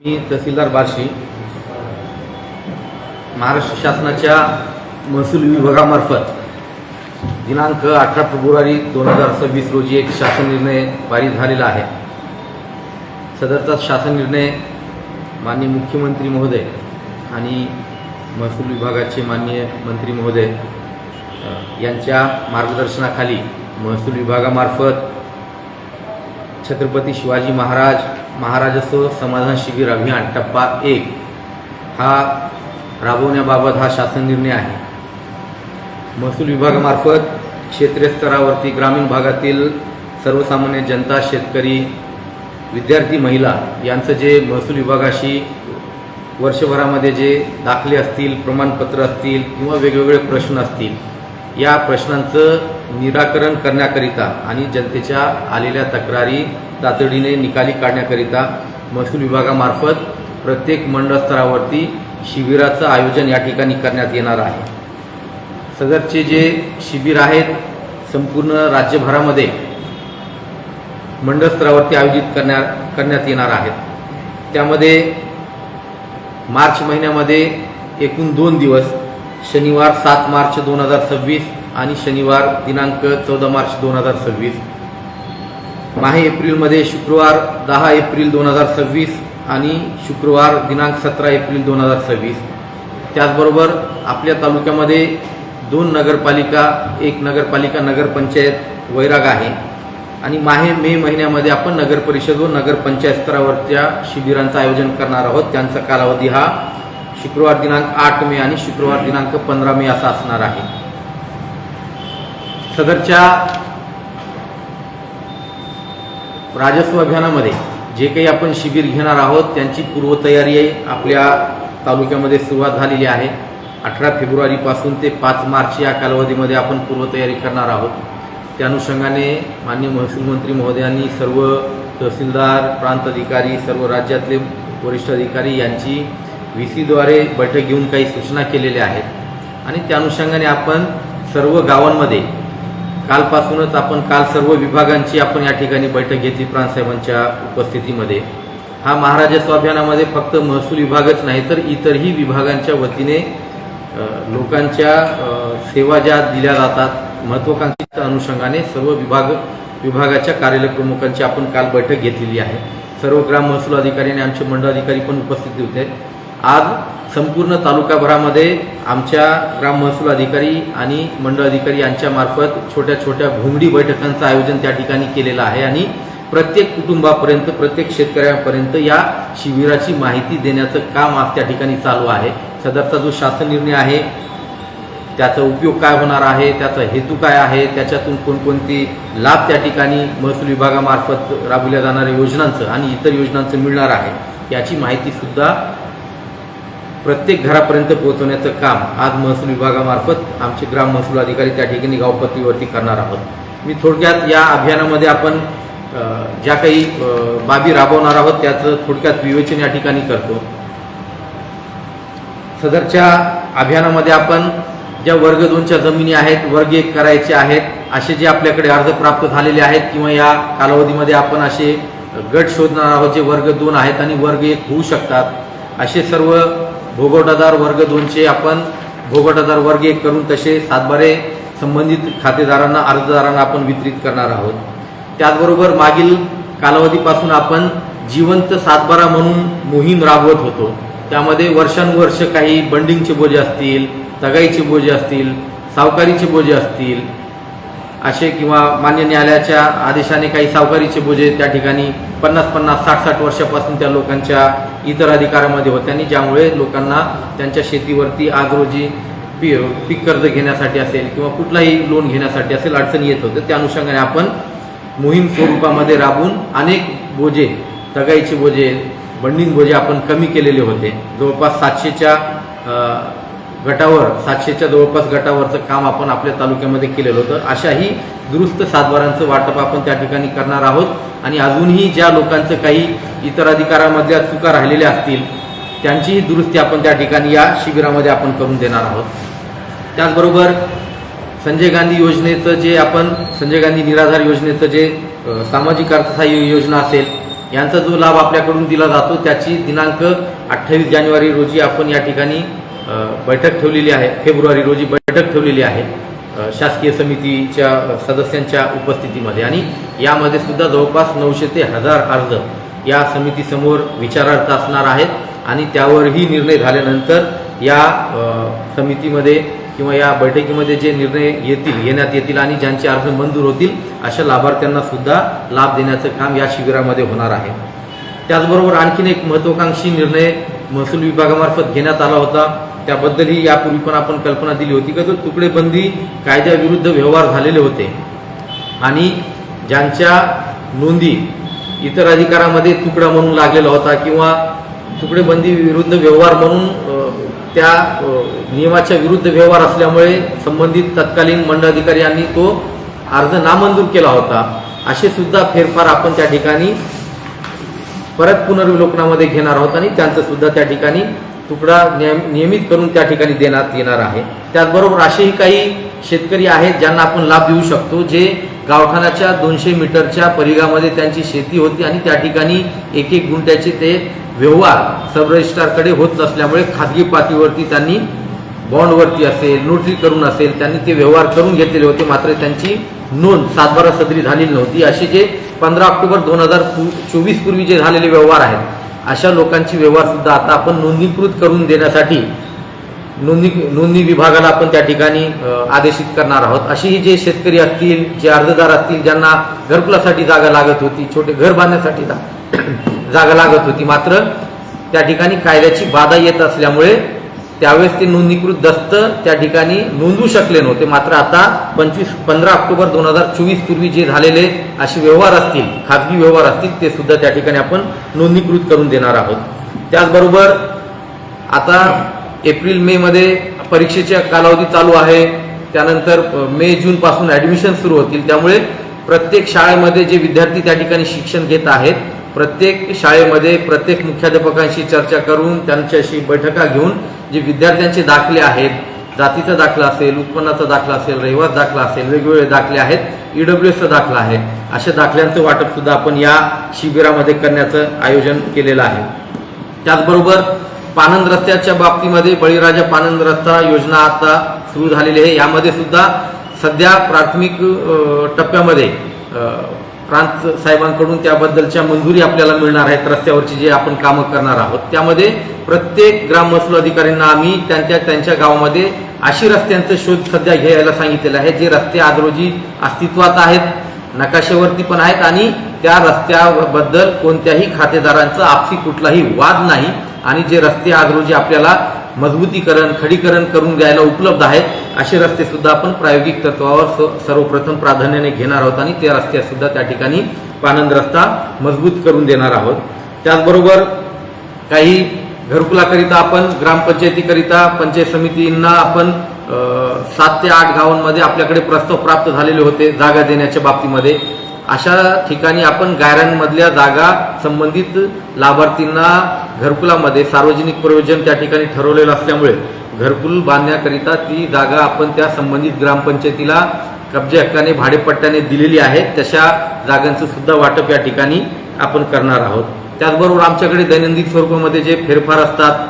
मी तहसीलदार बार्शी महाराष्ट्र शासनाच्या महसूल विभागामार्फत दिनांक 18 फेब्रुवारी 2026 रोजी एक शासन निर्णय पारित झालेला आहे। सदरचा शासन निर्णय माननीय मुख्यमंत्री महोदय आणि महसूल विभागाचे माननीय मंत्री महोदय यांच्या मार्गदर्शनाखाली महसूल विभागामार्फत छत्रपती शिवाजी महाराजोत्सव समाधान शिबिर अभियान टप्पा 1 हा राबवण्याबाबत हा शासन निर्णय आहे। महसूल विभागामार्फत क्षेत्रीय स्तरावरती ग्रामीण भागातील सर्वसामान्य जनता, शेतकरी, विद्यार्थी, महिला यांचं जे महसूल विभागाशी वर्षभरामध्ये जे दाखले असतील, प्रमाणपत्र असतील किंवा वेगवेगळे प्रश्न असतील, या प्रश्नांचं निराकरण करण्याकरिता आणि जनतेच्या आलेल्या तक्रारी तातडीने निकाली काढण्याकरिता महसूल विभागामार्फत प्रत्येक मंडळ स्तरावरती शिबिराचं आयोजन या ठिकाणी करण्यात येणार आहे। सदरचे जे शिबिर आहेत संपूर्ण राज्यभरामध्ये मंडळ स्तरावरती आयोजित करण्यात येणार आहेत। त्यामध्ये मार्च महिन्यामध्ये एकूण 2 दिवस, शनिवार 7 मार्च 2026 आणि शनिवार दिनांक 14 मार्च 2026, माहे एप्रिलमध्ये शुक्रवार 10 एप्रिल 2026 आणि शुक्रवार दिनांक 17 एप्रिल 2026। त्याचबरोबर आपल्या तालुक्यामध्ये 2 नगरपालिका, 1 नगरपालिका नगरपंचायत वैराग आहे आणि मे महिन्यामध्ये आपण नगरपरिषद व नगरपंचायत स्तरावरच्या शिबिरांचं आयोजन करणार आहोत। त्यांचा कालावधी हा शुक्रवार दिनांक 8 मे आणि शुक्रवार दिनांक 15 मे असा असणार आहे। सदरच्या राजस्व अभियानामध्ये जे काही आपण शिबिर घेणार आहोत त्यांची पूर्वतयारी आपल्या तालुक्यामध्ये सुरुवात झालेली आहे। 18 फेब्रुवारीपासून ते 5 मार्च या कालावधीमध्ये आपण पूर्वतयारी करणार आहोत। त्या अनुषंगाने माननीय महसूल मंत्री महोदयांनी सर्व तहसीलदार, प्रांत अधिकारी, सर्व राज्यातले वरिष्ठ अधिकारी यांची VC द्वारे बैठक घेऊन काही सूचना केलेल्या आहेत आणि त्या अनुषंगाने आपण सर्व गावांमध्ये कालपासूनच काल सर्व विभागांची आपण या ठिकाणी बैठक घेतली प्रांतसाहेबांच्या उपस्थितीमध्ये। हा महाराजस्व अभियानामध्ये फक्त महसूल विभागच नाही तर इतरही विभागांच्या वतीने लोकांच्या सेवा ज्या दिल्या जातात महत्त्वाकांक्षीच्या अनुषंगाने सर्व विभागाच्या कार्यालय प्रमुखांची आपण काल बैठक घेतलेली आहे। सर्व ग्राम महसूल अधिकारी आणि आमचे मंडळ अधिकारी पण उपस्थित होते। आज संपूर्ण तालुकाभरामध्ये आमच्या ग्राम महसूल अधिकारी आणि मंडळ अधिकारी यांच्या मार्फत छोट्या छोट्या घोंगडी बैठकांचं आयोजन त्या ठिकाणी केलेलं आहे आणि प्रत्येक कुटुंबापर्यंत, प्रत्येक शेतकऱ्यापर्यंत या शिबिराची माहिती देण्याचं काम आज त्या ठिकाणी चालू आहे। सदरचा जो शासन निर्णय आहे त्याचा उपयोग काय होणार आहे, त्याचा हेतू काय आहे, त्याच्यातून कोणकोणती लाभ त्या ठिकाणी महसूल विभागामार्फत राबविल्या जाणाऱ्या योजनांचं आणि इतर योजनांचं मिळणार आहे याची माहितीसुद्धा प्रत्येक घरापर्यंत पोहोचवण्याचं काम आज महसूल विभागामार्फत आमचे ग्राम महसूल अधिकारी त्या ठिकाणी गावपातळीवरती करणार आहोत। मी थोडक्यात या अभियानामध्ये आपण ज्या काही बाबी राबवणार आहोत त्याचं थोडक्यात विवेचन या ठिकाणी करतो। सदरच्या अभियानामध्ये आपण ज्या वर्ग 2च्या जमिनी आहेत, वर्ग 1 करायचे आहेत असे जे आपल्याकडे अर्ज प्राप्त झालेले आहेत किंवा या कालावधीमध्ये आपण असे गट शोधणार आहोत जे वर्ग 2 आहेत आणि वर्ग 1 होऊ शकतात, असे सर्व भोगवटादार वर्ग 2चे आपण भोगवटादार वर्ग 1 करून तसे सातबारे संबंधित खातेदारांना, अर्जदारांना आपण वितरित करणार आहोत। त्याचबरोबर मागील कालावधीपासून आपण जिवंत सातबारा म्हणून मोहीम राबवत होतो। त्यामध्ये वर्षानुवर्ष काही बंडिंगचे बोजे असतील, तगाईचे बोजे असतील, सावकारीचे बोजे असतील असे किंवा मान्य न्यायालयाच्या आदेशाने काही सावकारीचे बोजे त्या ठिकाणी 50-50, 60-60 वर्षापासून त्या लोकांच्या इतर अधिकारामध्ये होत्या आणि ज्यामुळे लोकांना त्यांच्या शेतीवरती आज रोजी पीक कर्ज घेण्यासाठी असेल किंवा कुठलाही लोन घेण्यासाठी असेल अडचणी येत होते। त्या अनुषंगाने आपण मोहीम स्वरूपामध्ये राबवून अनेक बोजे, तगाईचे बोजे, बंडिंग बोजे आपण कमी केलेले होते। जवळपास 700च्या जवळपास गटावरचं काम आपण आपल्या तालुक्यामध्ये केलेलं होतं। अशाही दुरुस्त सातबारांचं वाटप आपण त्या ठिकाणी करणार आहोत आणि अजूनही ज्या लोकांचं काही इतर अधिकारामधल्या चुका राहिलेल्या असतील त्यांचीही दुरुस्ती आपण त्या ठिकाणी या शिबिरामध्ये आपण करून देणार आहोत। त्याचबरोबर संजय गांधी योजनेचं जे आपण संजय गांधी निराधार योजनेचं जे सामाजिक अर्थसहाय्य योजना असेल यांचा जो लाभ आपल्याकडून दिला जातो त्याची दिनांक 28 जानेवारी रोजी आपण या ठिकाणी बैठक ठेवलेली आहे, फेब्रुवारी रोजी बैठक ठेवलेली आहे शासकीय समितीच्या सदस्यांच्या उपस्थितीमध्ये, आणि यामध्ये सुद्धा जवळपास 900 ते 1000 अर्ज या समितीसमोर विचारार्थ असणार आहेत आणि त्यावरही निर्णय झाल्यानंतर या समितीमध्ये किंवा या बैठकीमध्ये जे निर्णय घेण्यात येतील आणि ज्यांचे अर्ज मंजूर होतील अशा लाभार्थ्यांना सुद्धा लाभ देण्याचं काम या शिबिरामध्ये होणार आहे। त्याचबरोबर आणखीन एक महत्त्वाकांक्षी निर्णय महसूल विभागामार्फत घेण्यात आला होता, त्याबद्दलही यापूर्वी पण आपण कल्पना दिली होती की जो तुकडेबंदी कायद्याविरुद्ध व्यवहार झालेले होते आणि ज्यांच्या नोंदी इतर अधिकारामध्ये तुकडा म्हणून लागलेला होता किंवा तुकडेबंदी विरुद्ध व्यवहार म्हणून त्या नियमाच्या विरुद्ध व्यवहार असल्यामुळे संबंधित तत्कालीन मंडळ अधिकारी यांनी तो अर्ज नामंजूर केला होता, असे सुद्धा फेरफार आपण त्या ठिकाणी परत पुनर्विलोकनामध्ये घेणार आहोत आणि त्यांचं सुद्धा त्या ठिकाणी तुकडा नियमित करून त्या ठिकाणी देण्यात येणार आहे। त्याचबरोबर असेही काही शेतकरी आहेत ज्यांना आपण लाभ देऊ शकतो जे गावठाणाच्या 200 मीटरच्या परिघामध्ये त्यांची शेती होती आणि त्या ठिकाणी 1-1 गुंठ्याचे ते व्यवहार सब रजिस्ट्रारकडे होत नसल्यामुळे खाजगी पातळीवरती त्यांनी बॉन्डवरती असेल नोटरी करून असेल त्यांनी ते व्यवहार करून घेतलेले होते, मात्र त्यांची नोंद 7/12 सदरी झालेली नव्हती। असे जे 15 ऑक्टोबर 2024 पूर्वी जे झालेले व्यवहार आहेत अशा लोकांची व्यवहार सुद्धा आता आपण नोंदणीकृत करून देण्यासाठी नोंदणी विभागाला आपण त्या ठिकाणी आदेशित करणार आहोत। असेही जे शेतकरी असतील, जे अर्जदार असतील ज्यांना घरकुलासाठी जागा लागत होती, छोटे घर बांधण्यासाठी जागा लागत होती, मात्र त्या ठिकाणी कायद्याची बाधा येत असल्यामुळे त्यावेळेस ते नोंदणीकृत दस्त त्या ठिकाणी नोंदवू शकले नव्हते, मात्र आता 15 ऑक्टोबर 2024 पूर्वी जे झालेले असे व्यवहार असतील, खाजगी व्यवहार असतील, ते सुद्धा त्या ठिकाणी आपण नोंदणीकृत करून देणार आहोत। त्याचबरोबर आता एप्रिल मे मध्ये परीक्षेचा कालावधी चालू आहे, त्यानंतर मे जून पासून ऍडमिशन सुरू होतील, त्यामुळे प्रत्येक शाळेमध्ये जे विद्यार्थी त्या ठिकाणी शिक्षण घेत आहेत प्रत्येक शाळेमध्ये प्रत्येक मुख्याध्यापकांशी चर्चा करून त्यांच्याशी बैठका घेऊन जे विद्यार्थ्यांचे दाखले आहेत, जातीचा दाखला असेल, उत्पन्नाचा दाखला असेल, रहिवास दाखला असेल, वेगवेगळे दाखले आहेत, EWSचा दाखला आहे, अशा दाखल्यांचं वाटप सुद्धा आपण या शिबिरामध्ये करण्याचं आयोजन केलेलं आहे। त्याचबरोबर पानंद रस्त्याच्या बाबतीमध्ये बळीराजा पानंद रस्ता योजना आता सुरू झालेली आहे, यामध्ये सुद्धा सध्या प्राथमिक टप्प्यामध्ये प्रांत साहेबांकडून त्याबद्दलच्या मंजुरी आपल्याला मिळणार आहेत। रस्त्यावरची जे आपण कामं करणार आहोत त्यामध्ये प्रत्येक ग्राम महसूल अधिकाऱ्यांना आम्ही त्यांच्या गावामध्ये अशी रस्त्यांचा शोध सध्या घ्यायला सांगितलेला आहे जे रस्ते आज रोजी अस्तित्वात आहेत, नकाशावरती पण आहेत आणि त्या रस्त्याबद्दल कोणत्याही खातेदारांचा आपसी कुठलाही वाद नाही आणि जे रस्ते आज रोजी आपल्याला मजबूतीकरण खडीकरण करून द्यायला उपलब्ध आहेत असे रस्ते सुद्धा आपण प्रायोगिक तत्वावर सर्वप्रथम प्राधान्याने घेणार आहोत आणि त्या रस्त्यात सुद्धा त्या ठिकाणी पानंद रस्ता मजबूत करून देणार आहोत। त्याचबरोबर काही घरकुलाकरिता आपण ग्रामपंचायतीकरिता पंचायत समितींना आपण 7 ते 8 गावांमध्ये आपल्याकडे प्रस्ताव प्राप्त झालेले होते जागा देण्याच्या बाबतीमध्ये, अशा ठिकाणी आपण गायरांमधल्या जागा संबंधित लाभार्थींना घरकुलामध्ये सार्वजनिक प्रयोजन त्या ठिकाणी ठरवलेलं असल्यामुळे घरकुल बांधण्याकरिता ती जागा आपण त्या संबंधित ग्रामपंचायतीला कब्जे हक्काने भाडेपट्ट्याने दिलेली आहे, तशा जागांचं सुद्धा वाटप या ठिकाणी आपण करणार आहोत। त्याचबरोबर आमच्याकडे दैनंदिन स्वरूपामध्ये जे फेरफार असतात,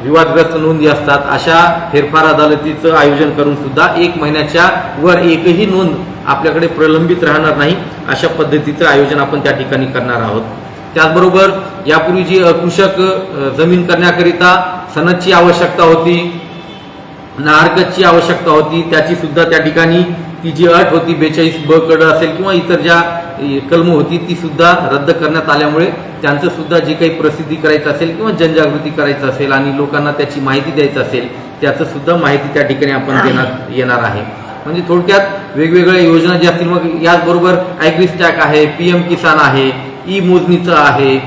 विवादग्रस्त नोंदी असतात, अशा फेरफार अदालतीचं आयोजन करून सुद्धा 1 महिन्याच्या वर एकही नोंद आपल्याकडे प्रलंबित राहणार नाही अशा पद्धतीचं आयोजन आपण त्या ठिकाणी करणार आहोत। त्याचबरोबर यापूर्वी जी अकृषक जमीन करण्याकरिता सनदची आवश्यकता होती, नाहरकतची आवश्यकता होती, त्याची सुद्धा त्या ठिकाणी ती जी अट होती 42B कडे असेल किंवा इतर ज्या कलम होती ती सुद्धा रद्द करण्यात आल्यामुळे त्यांचं सुद्धा जे काही प्रसिद्धी करायचं असेल किंवा जनजागृती करायचं असेल आणि लोकांना त्याची माहिती द्यायचं असेल त्याचं सुद्धा माहिती त्या ठिकाणी आपण देण्यात येणार आहे। म्हणजे थोडक्यात वेगवेगळ्या योजना ज्या असतील, मग याचबरोबर ॲग्रीस्टॅक आहे, PM किसान आहे, ई-मोजणीचं आहे,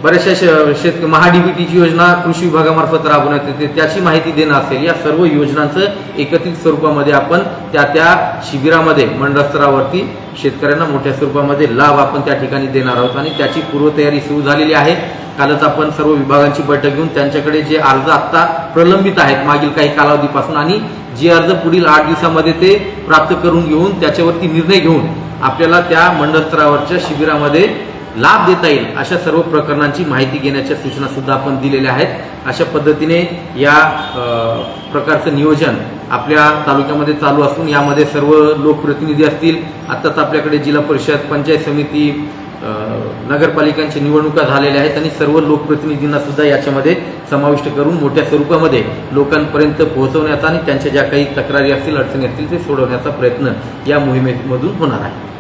बऱ्याचशा महाडीबीटीची योजना कृषी विभागामार्फत राबवण्यात येते त्याची माहिती देणं असेल, या सर्व योजनांचं एकत्रित स्वरूपामध्ये आपण त्या शिबिरामध्ये मंडळ स्तरावरती शेतकऱ्यांना मोठ्या स्वरूपामध्ये लाभ आपण त्या ठिकाणी देणार आहोत आणि त्याची पूर्वतयारी सुरू झालेली आहे। कालच आपण सर्व विभागांची बैठक घेऊन त्यांच्याकडे जे अर्ज आत्ता प्रलंबित आहेत मागील काही कालावधीपासून आणि जे अर्ज पुढील 8 दिवसामध्ये ते प्राप्त करून घेऊन त्याच्यावरती निर्णय घेऊन आपल्याला त्या मंडळ स्तरावरच्या शिबिरामध्ये लाभ देता येईल अशा सर्व प्रकरणांची माहिती घेण्याच्या सूचना सुद्धा आपण दिलेल्या आहेत। अशा पद्धतीने या प्रकारचं नियोजन आपल्या तालुक्यामध्ये चालू असून यामध्ये सर्व लोकप्रतिनिधी असतील, आत्ताच आपल्याकडे जिल्हा परिषद, पंचायत समिती, नगरपालिकांच्या निवडणुका झालेल्या आहेत आणि सर्व लोकप्रतिनिधींना सुद्धा याच्यामध्ये समाविष्ट करून मोठ्या स्वरूपामध्ये लोकांपर्यंत पोहोचवण्याचा आणि त्यांच्या ज्या काही तक्रारी असतील, अडचणी असतील ते सोडवण्याचा प्रयत्न या मोहिमेमधून होणार आहे।